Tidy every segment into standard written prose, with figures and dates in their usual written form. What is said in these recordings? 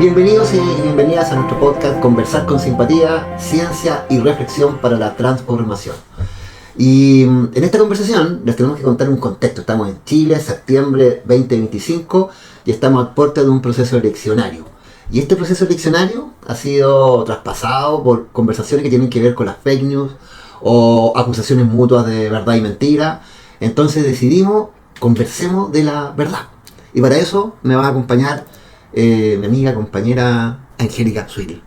Bienvenidos y bienvenidas a nuestro podcast Conversar con Simpatía, Ciencia y Reflexión para la Transformación. Y en esta conversación les tenemos que contar un contexto. Estamos en Chile, septiembre 2025, y estamos a puerta de un proceso eleccionario. Y este proceso eleccionario ha sido traspasado por conversaciones que tienen que ver con las fake news o acusaciones mutuas de verdad y mentira. Entonces decidimos, conversemos de la verdad. Y para eso me va a acompañar mi amiga, compañera Angélica Zuili.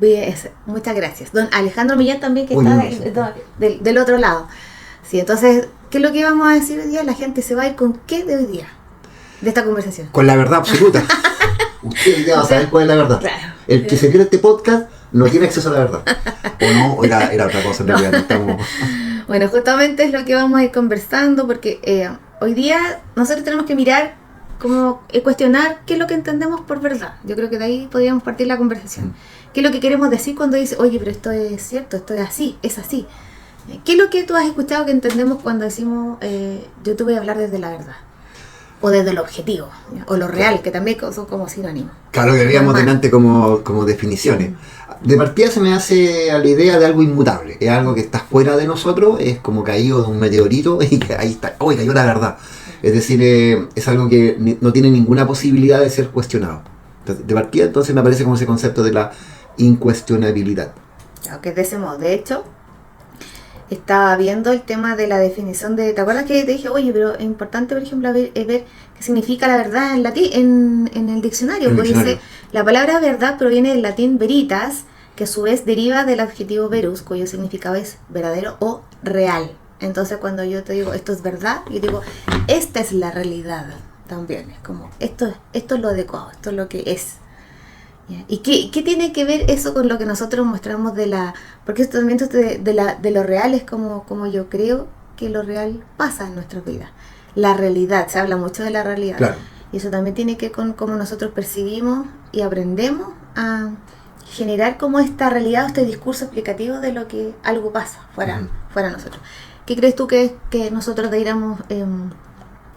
Bien, muchas gracias. Don Alejandro Millán también, que está del otro lado. Sí, entonces, ¿qué es lo que vamos a decir hoy día? La gente se va a ir con ¿qué de hoy día? De esta conversación. Con la verdad absoluta. Usted ya va a saber cuál es la verdad. Claro. El que se pierde este podcast no tiene acceso a la verdad. O no, era otra cosa en realidad. No estamos... Bueno, justamente es lo que vamos a ir conversando, porque hoy día nosotros tenemos que mirar, como cuestionar qué es lo que entendemos por verdad. Yo creo que de ahí podríamos partir la conversación. ¿Qué es lo que queremos decir cuando dice, oye, pero esto es cierto, esto es así, es así? ¿Qué es lo que tú has escuchado que entendemos cuando decimos, yo te voy a hablar desde la verdad? O desde lo objetivo, o lo real, que también son como sinónimos. Claro, que veíamos delante como definiciones. De partida se me hace a la idea de algo inmutable. Es algo que está fuera de nosotros, es como caído de un meteorito y que ahí está, ¡oye, cayó la verdad! Es decir, es algo que no tiene ninguna posibilidad de ser cuestionado. De partida, entonces me aparece como ese concepto de la incuestionabilidad. Claro, que es de ese modo. De hecho, estaba viendo el tema de la definición de... ¿Te acuerdas que te dije, oye, pero es importante, por ejemplo, ver qué significa la verdad en latín, en el diccionario? Porque dice, la palabra verdad proviene del latín veritas, que a su vez deriva del adjetivo verus, cuyo significado es verdadero o real. Entonces, cuando yo te digo, esto es verdad, yo digo, esta es la realidad también. Es como, esto es lo adecuado, esto es lo que es. ¿Y qué tiene que ver eso con lo que nosotros mostramos de la... Porque esto también de lo real es como yo creo que lo real pasa en nuestras vidas. La realidad, se habla mucho de la realidad. Claro. Y eso también tiene que ver con cómo nosotros percibimos y aprendemos a generar como esta realidad, este discurso explicativo de lo que algo pasa fuera de nosotros. ¿Qué crees tú que nosotros deberíamos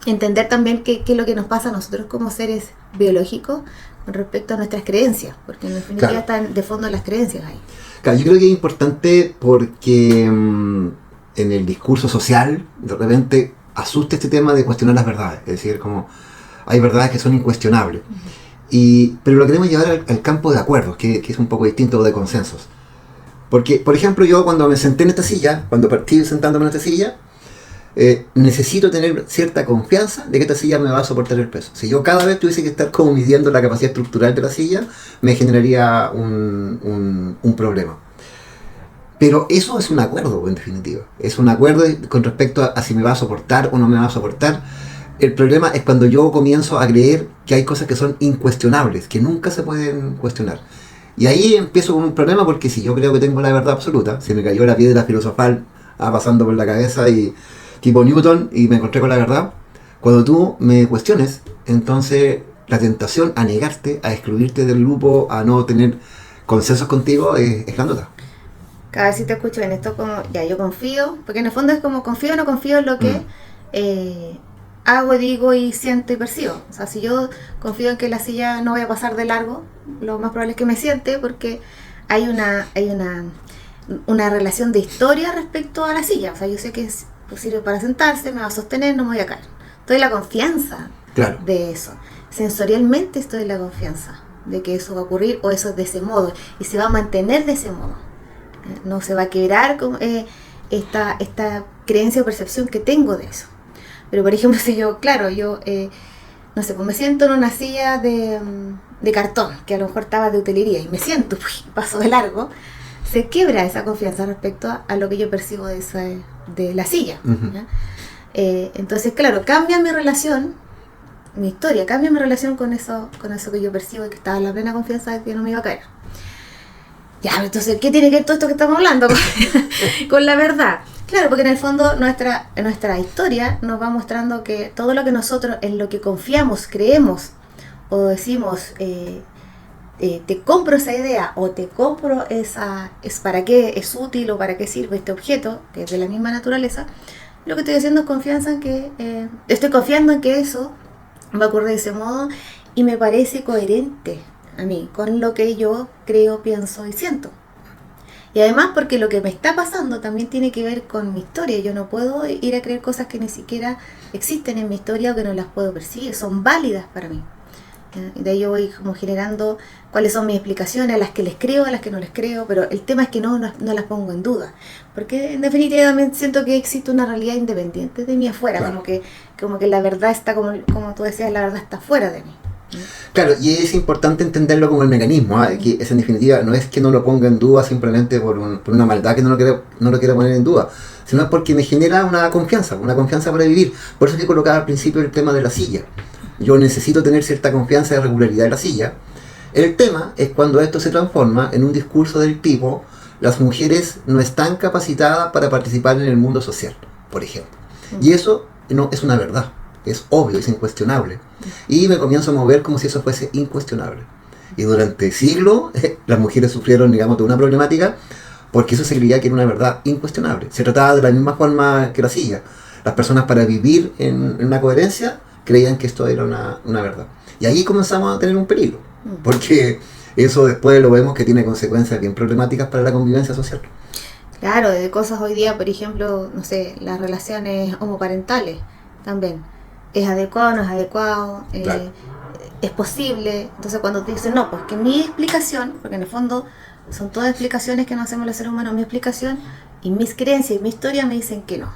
entender también qué es lo que nos pasa a nosotros como seres biológicos con respecto a nuestras creencias? Porque en definitiva están de fondo las creencias ahí. Claro, yo creo que es importante porque en el discurso social de repente asusta este tema de cuestionar las verdades. Es decir, como hay verdades que son incuestionables. Pero lo queremos llevar al campo de acuerdos, que es un poco distinto de consensos. Porque, por ejemplo, yo cuando me senté en esta silla, cuando partí sentándome en esta silla, necesito tener cierta confianza de que esta silla me va a soportar el peso. Si yo cada vez tuviese que estar como midiendo la capacidad estructural de la silla, me generaría un problema. Pero eso es un acuerdo, en definitiva. Es un acuerdo con respecto a si me va a soportar o no me va a soportar. El problema es cuando yo comienzo a creer que hay cosas que son incuestionables, que nunca se pueden cuestionar. Y ahí empiezo con un problema, porque si yo creo que tengo la verdad absoluta, se me cayó la piedra filosofal pasando por la cabeza y tipo Newton y me encontré con la verdad. Cuando tú me cuestiones, entonces la tentación a negarte, a excluirte del grupo, a no tener consensos contigo es grandota. Cada vez si te escucho en esto como, ya yo confío, porque en el fondo es como confío o no confío en lo que hago, digo y siento y percibo. O sea, si yo confío en que la silla no voy a pasar de largo, lo más probable es que me siente, porque hay una relación de historia respecto a la silla. O sea, yo sé que sirve para sentarse, me va a sostener, no me voy a caer. Estoy en la confianza de eso. Sensorialmente estoy en la confianza de que eso va a ocurrir, o eso es de ese modo, y se va a mantener de ese modo. No se va a quebrar con esta creencia o percepción que tengo de eso. Pero, por ejemplo, si yo, no sé, pues me siento en una silla de cartón, que a lo mejor estaba de utilería, y me siento, paso de largo, se quiebra esa confianza respecto a lo que yo percibo de la silla. Entonces, claro, cambia mi relación, mi historia, cambia mi relación con eso que yo percibo, y que estaba en la plena confianza de que no me iba a caer. Ya, entonces, ¿qué tiene que ver todo esto que estamos hablando con la verdad? Claro, porque en el fondo nuestra historia nos va mostrando que todo lo que nosotros, en lo que confiamos, creemos o decimos, te compro esa idea o te compro es para qué es útil o para qué sirve este objeto, que es de la misma naturaleza, lo que estoy haciendo es confianza en que, estoy confiando en que eso va a ocurrir de ese modo y me parece coherente a mí, con lo que yo creo, pienso y siento. Y además porque lo que me está pasando también tiene que ver con mi historia. Yo no puedo ir a creer cosas que ni siquiera existen en mi historia o que no las puedo percibir, son válidas para mí. Y de ahí yo voy como generando cuáles son mis explicaciones, a las que les creo, a las que no les creo, pero el tema es que no las pongo en duda, porque en definitiva también siento que existe una realidad independiente de mí afuera, claro. como que la verdad está, como tú decías, la verdad está fuera de mí. Claro, y es importante entenderlo como el mecanismo, que es en definitiva, no es que no lo ponga en duda simplemente por una maldad que no lo quiera poner en duda, sino porque me genera una confianza para vivir. Por eso que colocaba al principio el tema de la silla. Yo necesito tener cierta confianza y regularidad en la silla. El tema es cuando esto se transforma en un discurso del tipo: las mujeres no están capacitadas para participar en el mundo social, por ejemplo. Y eso no es una verdad, es obvio, es incuestionable. Y me comienzo a mover como si eso fuese incuestionable. Y durante siglos las mujeres sufrieron, digamos, de una problemática porque eso se creía que era una verdad incuestionable. Se trataba de la misma forma que la silla. Las personas, para vivir en una coherencia, creían que esto era una verdad. Y ahí comenzamos a tener un peligro, porque eso después lo vemos que tiene consecuencias bien problemáticas para la convivencia social. Claro, de cosas hoy día, por ejemplo, no sé, las relaciones homoparentales también. ¿Es adecuado, no es adecuado? Claro. ¿Es posible? Entonces cuando te dicen, no, pues que mi explicación, porque en el fondo son todas explicaciones que nos hacemos los seres humanos, mi explicación y mis creencias y mi historia me dicen que no.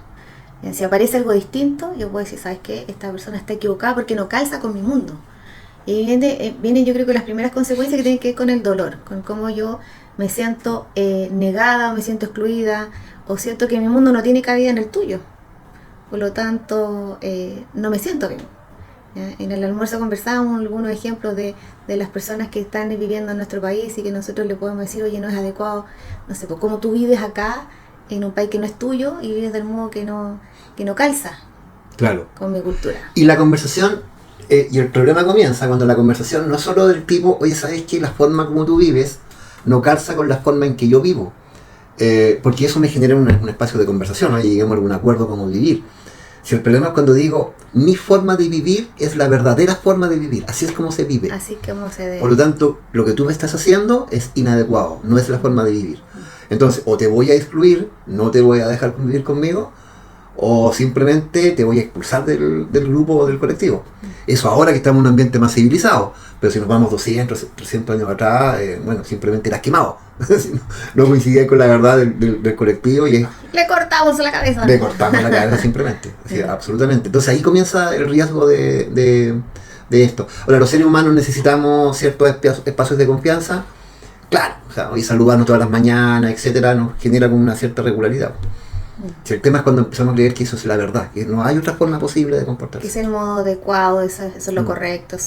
Si aparece algo distinto, yo puedo decir, ¿sabes qué? Esta persona está equivocada porque no calza con mi mundo. Y vienen yo creo que las primeras consecuencias que tienen que ver con el dolor, con cómo yo me siento negada, o me siento excluida, o siento que mi mundo no tiene cabida en el tuyo. Por lo tanto, no me siento bien. ¿Ya? En el almuerzo conversábamos algunos ejemplos de las personas que están viviendo en nuestro país y que nosotros le podemos decir, oye, no es adecuado, no sé, pues cómo tú vives acá, en un país que no es tuyo y vives del modo que no calza, claro, con mi cultura. Y la conversación, y el problema comienza cuando la conversación no es solo del tipo, oye, ¿sabes qué? La forma como tú vives no calza con la forma en que yo vivo, porque eso me genera un espacio de conversación, ¿no? Y lleguemos a algún acuerdo como vivir. Si el problema es cuando digo, mi forma de vivir es la verdadera forma de vivir, así es como se vive. Así es como se debe. Por lo tanto, lo que tú me estás haciendo es inadecuado, no es la forma de vivir. Entonces, o te voy a excluir, no te voy a dejar convivir conmigo, o simplemente te voy a expulsar del grupo o del colectivo. Eso ahora que estamos en un ambiente más civilizado, pero si nos vamos 200, 300 años atrás, bueno, simplemente eras quemado. No coincidía con la verdad del colectivo y le cortamos la cabeza. Le cortamos la cabeza simplemente, así, absolutamente. Entonces ahí comienza el riesgo de esto. Ahora, los seres humanos necesitamos ciertos espacios de confianza. Claro, o sea, hoy saludarnos todas las mañanas, etcétera, nos genera como una cierta regularidad. Si el tema es cuando empezamos a creer que eso es la verdad, que no hay otra forma posible de comportarse. Que es el modo adecuado, eso es lo correcto.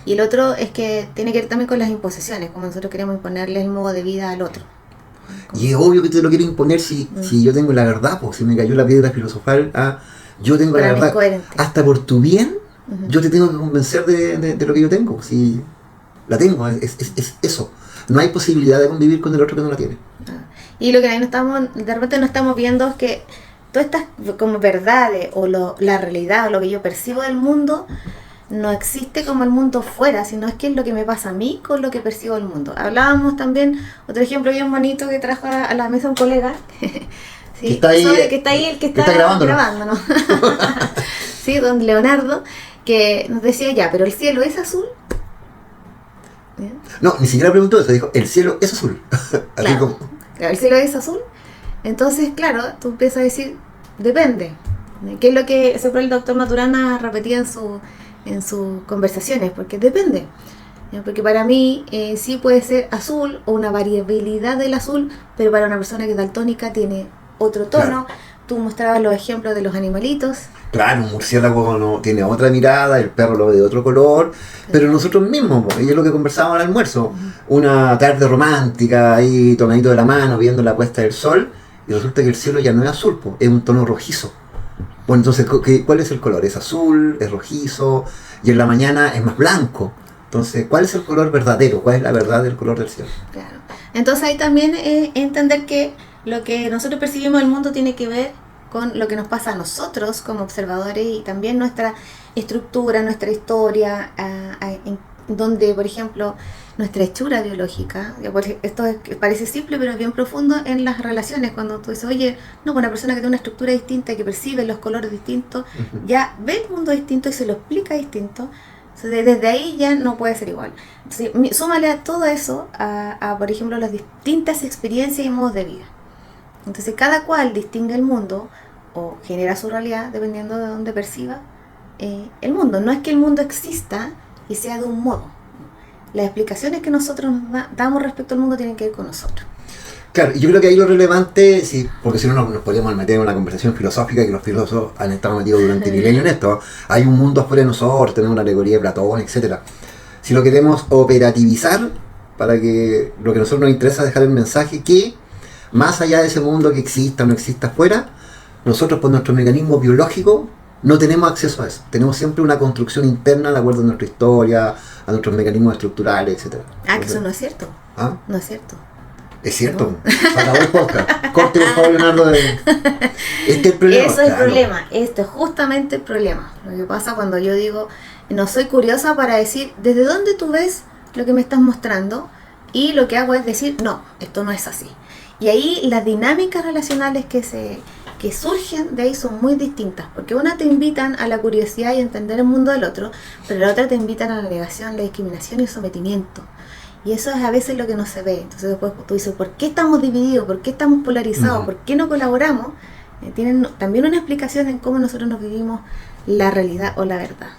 Y el otro es que tiene que ver también con las imposiciones, como nosotros queremos imponerle el modo de vida al otro. Y es obvio que te lo quiero imponer si yo tengo la verdad, pues si me cayó la piedra filosofal, yo tengo la verdad. Hasta por tu bien, yo te tengo que convencer de lo que yo tengo. Si la tengo, es eso. No hay posibilidad de convivir con el otro que no la tiene. Y lo que ahí de repente no estamos viendo es que todas estas como verdades o la realidad o lo que yo percibo del mundo no existe como el mundo fuera, sino es que es lo que me pasa a mí con lo que percibo del mundo. Hablábamos también, otro ejemplo bien bonito que trajo a la mesa un colega, ¿sí? que está ahí el que está grabando, ¿no? Sí, don Leonardo, que nos decía, ya, pero el cielo es azul. ¿Bien? No, ni siquiera preguntó eso, dijo, el cielo es azul. Así claro, como... claro, el cielo es azul. Entonces, claro, tú empiezas a decir, depende. Que es lo que siempre el doctor Maturana repetía en sus conversaciones, porque depende. Porque para mí sí puede ser azul o una variabilidad del azul, pero para una persona que es daltónica tiene otro tono. Claro. Tú mostrabas los ejemplos de los animalitos. Claro, un murciélago no tiene otra mirada, el perro lo ve de otro color, pero nosotros mismos, y es lo que conversábamos al almuerzo, una tarde romántica, ahí tomadito de la mano, viendo la puesta del sol, y resulta que el cielo ya no es azul, es un tono rojizo. Bueno, entonces, ¿cuál es el color? Es azul, es rojizo, y en la mañana es más blanco. Entonces, ¿cuál es el color verdadero? ¿Cuál es la verdad del color del cielo? Claro. Entonces ahí también entender que lo que nosotros percibimos del mundo tiene que ver con lo que nos pasa a nosotros como observadores y también nuestra estructura, nuestra historia, donde, por ejemplo, nuestra hechura biológica, esto parece simple pero es bien profundo en las relaciones, cuando tú dices, oye, no, con una persona que tiene una estructura distinta y que percibe los colores distintos, ya ve el mundo distinto y se lo explica distinto, entonces, desde ahí ya no puede ser igual. Entonces, súmale a todo eso, por ejemplo, las distintas experiencias y modos de vida. Entonces, cada cual distingue el mundo o genera su realidad dependiendo de dónde perciba el mundo. No es que el mundo exista y sea de un modo. Las explicaciones que nosotros damos respecto al mundo tienen que ver con nosotros. Claro, yo creo que ahí lo relevante, sí, porque si no nos podríamos meter en una conversación filosófica, que los filósofos han estado metidos durante milenios en esto. Hay un mundo afuera de nosotros, tenemos una alegoría de Platón, etcétera. Si lo queremos operativizar, para que lo que a nosotros nos interesa es dejar el mensaje que, más allá de ese mundo que exista o no exista afuera, nosotros por nuestro mecanismo biológico no tenemos acceso a eso. Tenemos siempre una construcción interna de acuerdo a nuestra historia, a nuestros mecanismos estructurales, etcétera. Que eso no es cierto. ¿Ah? No es cierto. Es cierto. No. Se acabó el podcast. Corte, por favor, Leonardo. Este es el problema. Eso es el problema. Esto es justamente el problema. Lo que pasa cuando yo digo, no soy curiosa para decir, ¿desde dónde tú ves lo que me estás mostrando? Y lo que hago es decir, no, esto no es así. Y ahí las dinámicas relacionales que surgen de ahí son muy distintas, porque una te invitan a la curiosidad y a entender el mundo del otro, pero la otra te invitan a la negación, la discriminación y el sometimiento. Y eso es a veces lo que no se ve. Entonces después tú dices, ¿por qué estamos divididos? ¿Por qué estamos polarizados? ¿Por qué no colaboramos? Tienen también una explicación en cómo nosotros nos vivimos la realidad o la verdad.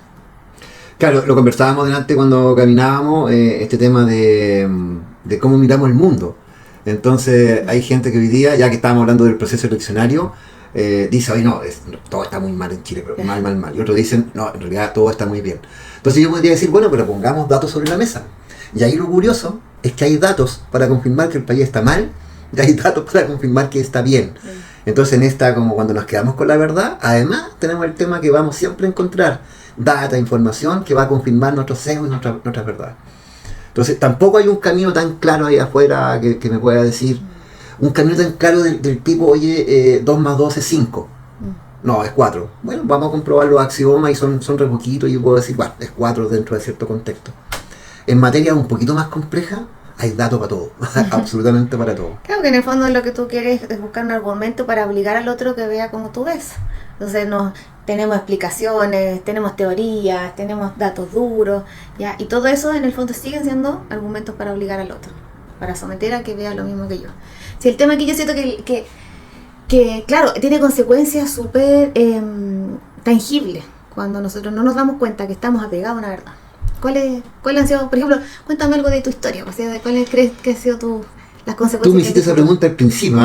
Claro, lo conversábamos delante cuando caminábamos, este tema de cómo miramos el mundo. Entonces hay gente que hoy día, ya que estábamos hablando del proceso eleccionario, dice, oye, no, todo está muy mal en Chile, pero mal. Y otros dicen, no, en realidad todo está muy bien. Entonces yo podría decir, bueno, pero pongamos datos sobre la mesa. Y ahí lo curioso es que hay datos para confirmar que el país está mal, y hay datos para confirmar que está bien. Entonces en esta, como cuando nos quedamos con la verdad, además tenemos el tema que vamos siempre a encontrar data, información que va a confirmar nuestros sesgos y nuestras verdades. Entonces tampoco hay un camino tan claro ahí afuera que me pueda decir, un camino tan claro del tipo, oye, 2 más 2 es 5. No, es 4. Bueno, vamos a comprobar los axiomas y son re poquitos y yo puedo decir, bueno, es 4 dentro de cierto contexto. En materia un poquito más compleja, hay datos para todo, absolutamente para todo. Claro que en el fondo lo que tú quieres es buscar un argumento para obligar al otro que vea como tú ves. Entonces tenemos explicaciones, tenemos teorías, tenemos datos duros, ¿ya? Y todo eso en el fondo siguen siendo argumentos para obligar al otro, para someter a que vea lo mismo que yo. Si el tema aquí yo siento que claro, tiene consecuencias súper tangibles cuando nosotros no nos damos cuenta que estamos apegados a una verdad. ¿Cuáles han sido, por ejemplo, cuéntame algo de tu historia? O sea, ¿cuáles crees que han sido las consecuencias? Tú me hiciste esa pregunta al principio,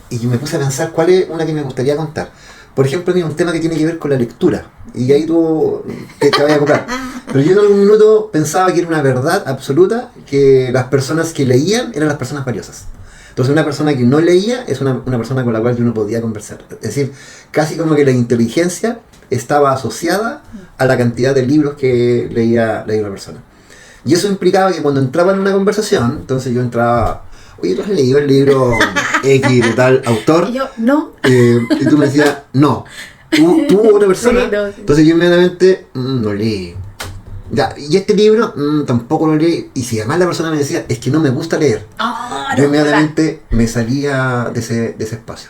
y yo me puse a pensar cuál es una que me gustaría contar. Por ejemplo, mira, un tema que tiene que ver con la lectura, y ahí tú te vayas a comprar. Pero yo en algún minuto pensaba que era una verdad absoluta que las personas que leían eran las personas valiosas. Entonces una persona que no leía es una persona con la cual yo no podía conversar. Es decir, casi como que la inteligencia estaba asociada a la cantidad de libros que leía una persona. Y eso implicaba que cuando entraba en una conversación, entonces yo entraba, oye, ¿tú has leído el libro X de tal autor? Y yo, no. Y tú me decías, no. ¿Tú otra persona? Sí, no. Entonces yo inmediatamente, no leí. Ya, y este libro, tampoco lo leí. Y si además la persona me decía, es que no me gusta leer, yo inmediatamente me salía de ese espacio.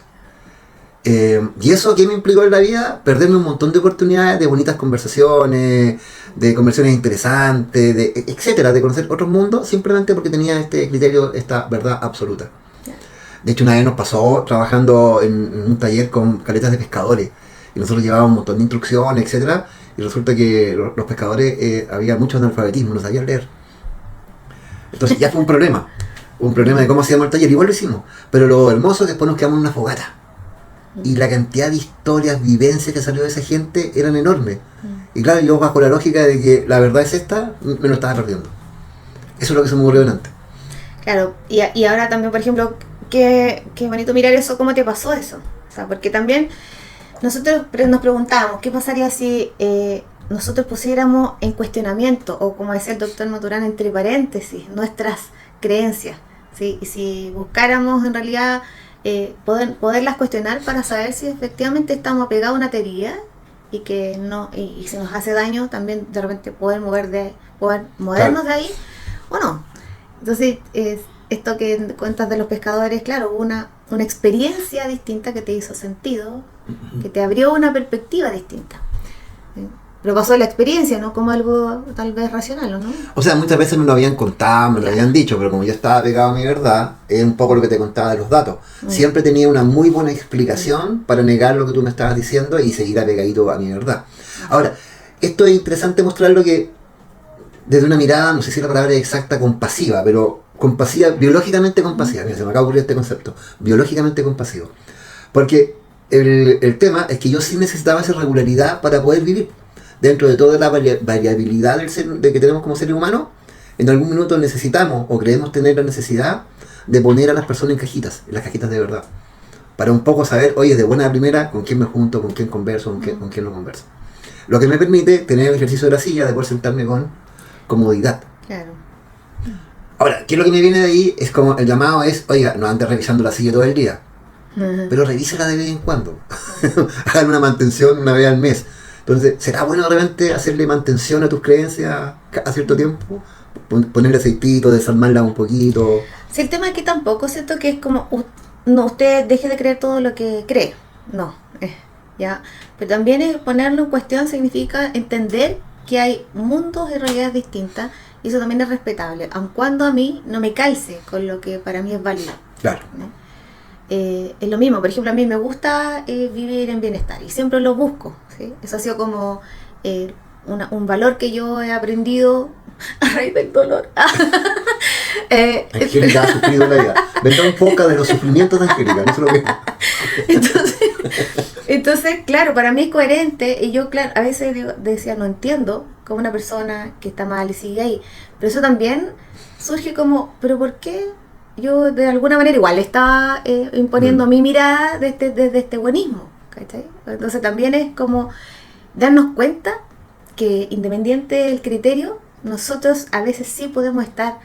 Y eso que me implicó en la vida, perderme un montón de oportunidades de bonitas conversaciones, de conversaciones interesantes, etcétera, de conocer otros mundos, simplemente porque tenía este criterio, esta verdad absoluta. De hecho, una vez nos pasó trabajando en un taller con caletas de pescadores, y nosotros llevábamos un montón de instrucciones, etcétera, y resulta que los pescadores había mucho analfabetismo, no sabían leer. Entonces ya fue un problema de cómo hacíamos el taller. Igual lo hicimos, pero lo hermoso es que después nos quedamos en una fogata. Y la cantidad de historias, vivencias que salió de esa gente eran enormes. Y claro, yo bajo la lógica de que la verdad es esta, me lo estaba perdiendo. Eso es lo que se me ocurrió delante. Claro, y ahora también, por ejemplo, qué bonito mirar eso, cómo te pasó eso. O sea, porque también nosotros nos preguntábamos, ¿qué pasaría si nosotros pusiéramos en cuestionamiento, o como decía el doctor Maturana, entre paréntesis, nuestras creencias, ¿sí? Y si buscáramos en realidad poderlas cuestionar para saber si efectivamente estamos apegados a una teoría y que no, y si nos hace daño también de repente poder movernos Claro. de ahí o no. Entonces, esto que cuentas de los pescadores, claro, hubo una experiencia distinta que te hizo sentido, que te abrió una perspectiva distinta. ¿Sí? Pero pasó la experiencia, ¿no? Como algo tal vez racional, ¿o no? O sea, muchas veces me lo habían contado, me lo habían dicho, pero como yo estaba pegado a mi verdad, es un poco lo que te contaba de los datos. Siempre tenía una muy buena explicación para negar lo que tú me estabas diciendo y seguir apegadito a mi verdad. Ahora, esto es interesante mostrarlo que desde una mirada, no sé si la palabra es exacta, compasiva, pero compasiva, biológicamente compasiva. Mira, se me acaba de ocurrir este concepto, biológicamente compasivo. Porque el tema es que yo sí necesitaba esa regularidad para poder vivir. Dentro de toda la variabilidad de que tenemos como seres humanos, en algún minuto necesitamos o creemos tener la necesidad de poner a las personas en las cajitas de verdad. Para un poco saber, oye, de buena primera, con quién me junto, con quién converso, con quién no converso. Lo que me permite tener el ejercicio de la silla, de poder sentarme con comodidad. Claro. Ahora, ¿qué es lo que me viene de ahí? Es como el llamado es, oiga, no andes revisando la silla todo el día, pero revísela de vez en cuando. Hagan una mantención una vez al mes. Entonces, ¿será bueno de repente hacerle mantención a tus creencias a cierto tiempo? Ponerle aceitito, desarmarla un poquito. Sí, el tema es que tampoco siento que es como, no, usted deje de creer todo lo que cree. No, ya. Pero también ponerlo en cuestión significa entender que hay mundos y realidades distintas, y eso también es respetable, aun cuando a mí no me calce con lo que para mí es válido. Claro. ¿No? Es lo mismo, por ejemplo, a mí me gusta vivir en bienestar y siempre lo busco, ¿sí? Eso ha sido como un valor que yo he aprendido a raíz del dolor. Angélica ha sufrido la vida. Vendrá un poco de los sufrimientos de Angélica, no se lo veo. Entonces, claro, para mí es coherente, y yo, claro, a veces decía, no entiendo cómo una persona que está mal y sigue ahí, pero eso también surge como, ¿pero por qué? Yo de alguna manera igual estaba imponiendo mi mirada desde este buenismo, ¿cachai? Entonces también es como darnos cuenta que independiente del criterio, nosotros a veces sí podemos estar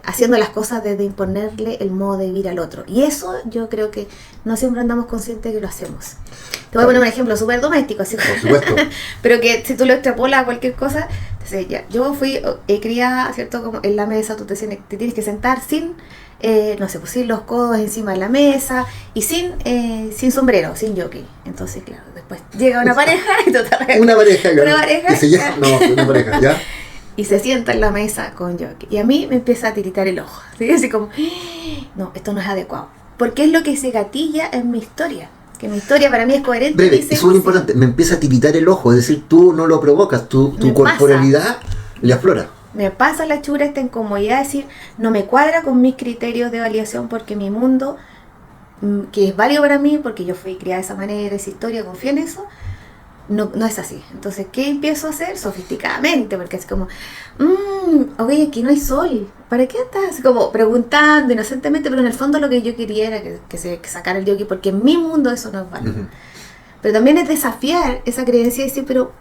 haciendo las cosas desde imponerle el modo de vivir al otro. Y eso yo creo que no siempre andamos conscientes de que lo hacemos. Te voy a poner un ejemplo súper doméstico, así, por supuesto. pero que si tú lo extrapolas a cualquier cosa, entonces ya, yo fui criada, ¿cierto? Como en la mesa tú te tienes que sentar sin, no sé, pues sin los codos encima de la mesa y sin sombrero, sin jockey. Entonces, claro, después llega una pareja y una pareja, que se llama, no, una pareja, ¿ya? Y se sienta en la mesa con jockey. Y a mí me empieza a tiritar el ojo. ¿Sí? Así como, no, esto no es adecuado. Porque es lo que se gatilla en mi historia. Que mi historia para mí es coherente. Breve, es súper importante. Me empieza a tiritar el ojo. Es decir, tú no lo provocas. Tu corporalidad le aflora. Me pasa la chura, esta incomodidad de decir, no me cuadra con mis criterios de validación porque mi mundo, que es válido para mí, porque yo fui criada de esa manera, esa historia, confío en eso, no es así. Entonces, ¿qué empiezo a hacer? Sofisticadamente, porque es como, oye, aquí no hay sol, ¿para qué estás? Como preguntando inocentemente, pero en el fondo lo que yo quería era que se sacara el yogi, porque en mi mundo eso no es válido. Pero también es desafiar esa creencia y decir, pero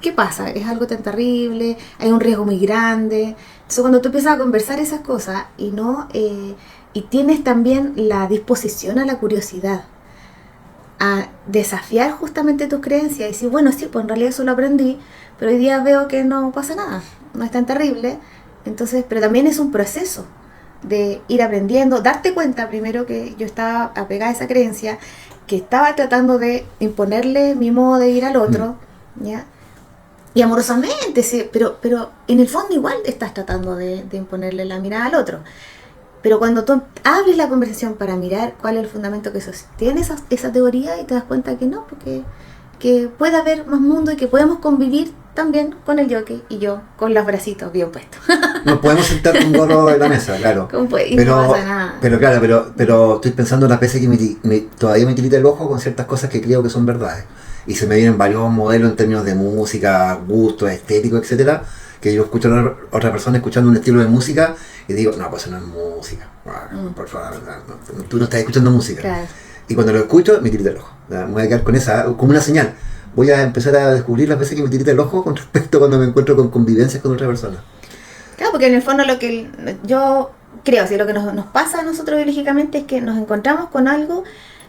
¿qué pasa? ¿Es algo tan terrible? ¿Hay un riesgo muy grande? Entonces, cuando tú empiezas a conversar esas cosas y tienes también la disposición a la curiosidad, a desafiar justamente tus creencias y decir, bueno, sí, pues en realidad eso lo aprendí, pero hoy día veo que no pasa nada, no es tan terrible. Entonces, pero también es un proceso de ir aprendiendo, darte cuenta primero que yo estaba apegada a esa creencia, que estaba tratando de imponerle mi modo de ir al otro, ¿ya? Y amorosamente, sí, pero en el fondo igual estás tratando de imponerle la mirada al otro. Pero cuando tú abres la conversación para mirar cuál es el fundamento que sostiene esa teoría y te das cuenta que no, porque que puede haber más mundo y que podemos convivir también con el yoke y yo con los bracitos bien puestos. Nos podemos sentar con un gorro en la mesa, claro. Y no pasa nada. Pero claro, pero estoy pensando en las veces que todavía me tirita el ojo con ciertas cosas que creo que son verdades. Y se me vienen varios modelos en términos de música, gusto, estético, etcétera, que yo escucho a otra persona escuchando un estilo de música y digo, no, pues eso no es música. Por favor, no, tú no estás escuchando música. Claro. Y cuando lo escucho, me tirita el ojo. Me voy a quedar con esa, como una señal. Voy a empezar a descubrir las veces que me tirita el ojo con respecto a cuando me encuentro con convivencias con otra persona. Claro, porque en el fondo lo que yo creo, lo que nos pasa a nosotros biológicamente es que nos encontramos con algo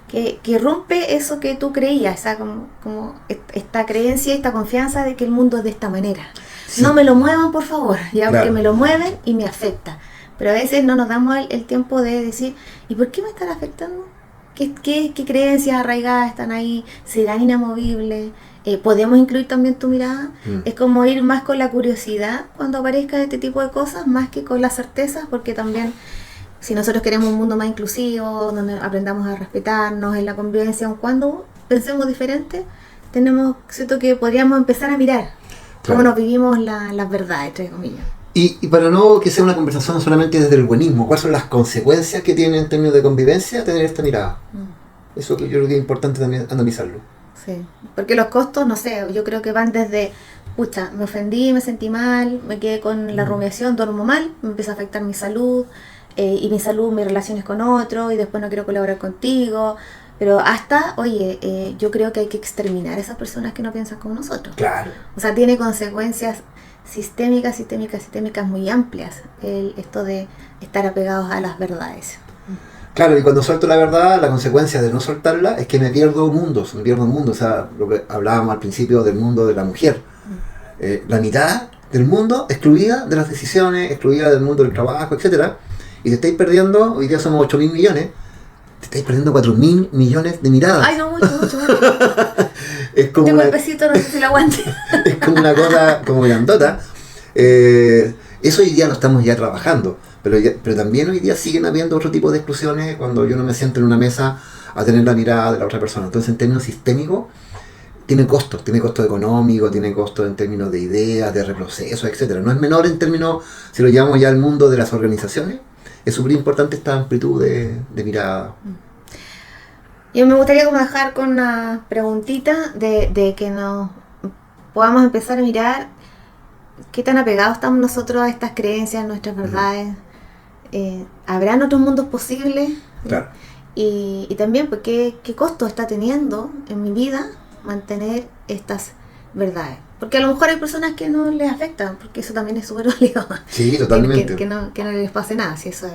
que rompe eso que tú creías, esa como esta creencia, esta confianza de que el mundo es de esta manera. Sí. No me lo muevan, por favor, ya, porque me lo mueven y me afecta. Pero a veces no nos damos el tiempo de decir, ¿y por qué me están afectando? ¿Qué creencias arraigadas están ahí? ¿Serán inamovibles? ¿Podemos incluir también tu mirada? Es como ir más con la curiosidad cuando aparezca este tipo de cosas, más que con la certeza, porque también si nosotros queremos un mundo más inclusivo, donde aprendamos a respetarnos en la convivencia, aun cuando pensemos diferente, tenemos, siento que podríamos empezar a mirar cómo nos vivimos las verdades, entre comillas. Y para no que sea una conversación solamente desde el buenismo, ¿cuáles son las consecuencias que tiene en términos de convivencia tener esta mirada? Eso que yo creo que es importante también analizarlo. Sí, porque los costos, no sé, yo creo que van desde, pucha, me ofendí, me sentí mal, me quedé con la rumiación, duermo mal, me empieza a afectar mi salud, y mi salud, mis relaciones con otro, y después no quiero colaborar contigo, pero hasta, oye, yo creo que hay que exterminar a esas personas que no piensan como nosotros. Claro. O sea, tiene consecuencias sistémicas muy amplias, esto de estar apegados a las verdades. Claro, y cuando suelto la verdad, la consecuencia de no soltarla es que me pierdo mundos, o sea, lo que hablábamos al principio del mundo de la mujer. La mitad del mundo excluida de las decisiones, excluida del mundo del trabajo, etcétera, y te estáis perdiendo, hoy día somos 8.000 millones, te estáis perdiendo 4.000 millones de miradas. Ay, no, mucho. Es como tengo el pesito, no sé si lo aguante. Es como una cosa como grandota. Eso hoy día lo estamos ya trabajando, pero también hoy día siguen habiendo otro tipo de exclusiones cuando yo no me siento en una mesa a tener la mirada de la otra persona. Entonces, en términos sistémicos, tiene costo económico, tiene costo en términos de ideas, de reproceso, etcétera. No es menor en términos, si lo llevamos ya al mundo de las organizaciones, es súper importante esta amplitud de mirada. Yo me gustaría como dejar con una preguntita de que nos podamos empezar a mirar qué tan apegados estamos nosotros a estas creencias, nuestras verdades. ¿Habrán otros mundos posibles? Claro. Y también, pues, ¿qué costo está teniendo en mi vida mantener estas verdades? Porque a lo mejor hay personas que no les afectan, porque eso también es súper válido. Sí, totalmente. Que no les pase nada, si eso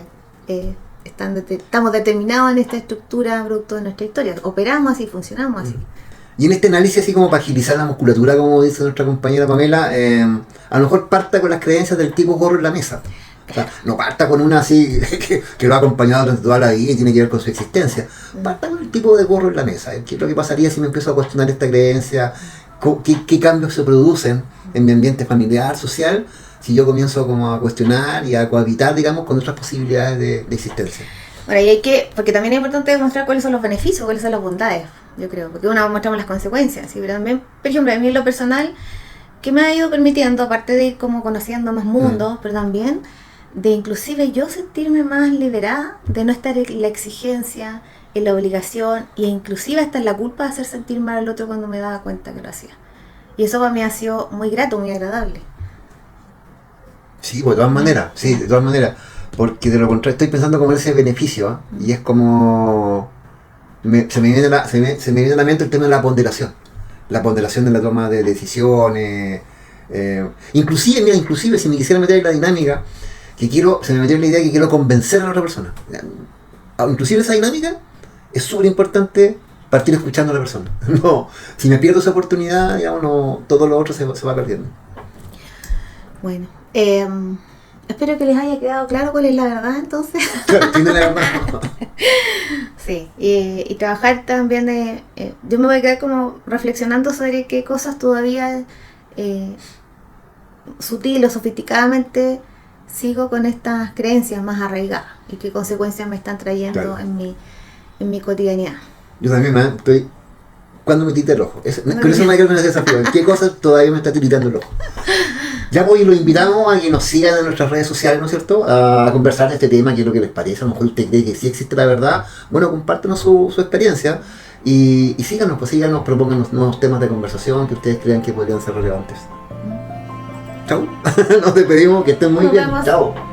es, estamos determinados en esta estructura producto de nuestra historia. Operamos así, funcionamos así. Y en este análisis, así como para agilizar la musculatura, como dice nuestra compañera Pamela, a lo mejor parta con las creencias del tipo gorro en la mesa. O sea, no parta con una así que lo ha acompañado durante toda la vida y tiene que ver con su existencia. Parta con el tipo de gorro en la mesa. ¿Qué es lo que pasaría si me empiezo a cuestionar esta creencia? ¿Qué cambios se producen en mi ambiente familiar, social, si yo comienzo como a cuestionar y a cohabitar, digamos, con otras posibilidades de existencia? Bueno, y porque también es importante demostrar cuáles son los beneficios, cuáles son las bondades, yo creo, porque una mostramos las consecuencias, ¿sí? Pero también, por ejemplo, a mí en lo personal, que me ha ido permitiendo, aparte de ir como conociendo más mundos, pero también de inclusive yo sentirme más liberada, de no estar en la exigencia, en la obligación, y inclusive hasta en la culpa de hacer sentir mal al otro cuando me daba cuenta que lo hacía. Y eso para mí ha sido muy grato, muy agradable. Sí, pues de todas maneras, porque de lo contrario estoy pensando como en ese beneficio, y es como se me viene a la mente el tema de la ponderación de la toma de decisiones, inclusive si me quisiera meter en la dinámica se me metió en la idea que quiero convencer a la otra persona, inclusive esa dinámica es súper importante, partir escuchando a la persona. No, si me pierdo esa oportunidad, ya todo lo otro se va perdiendo. Bueno, espero que les haya quedado claro cuál es la verdad, entonces. Claro, tiene la verdad. Sí, y trabajar también yo me voy a quedar como reflexionando sobre qué cosas todavía sutil o sofisticadamente sigo con estas creencias más arraigadas y qué consecuencias me están trayendo, claro, en mi cotidianidad. Yo también estoy... ¿Cuándo me tita el ojo? Con eso me quedo con ese desafío. ¿En qué cosas todavía me está tiritando el ojo? Ya pues, los invitamos a que nos sigan en nuestras redes sociales, ¿no es cierto? A conversar de este tema, qué es lo que les parece. A lo mejor usted cree que sí existe la verdad. Bueno, compártenos su experiencia y síganos, propónganos nuevos temas de conversación que ustedes crean que podrían ser relevantes. Chau. Nos despedimos, que estén muy bien. Chao.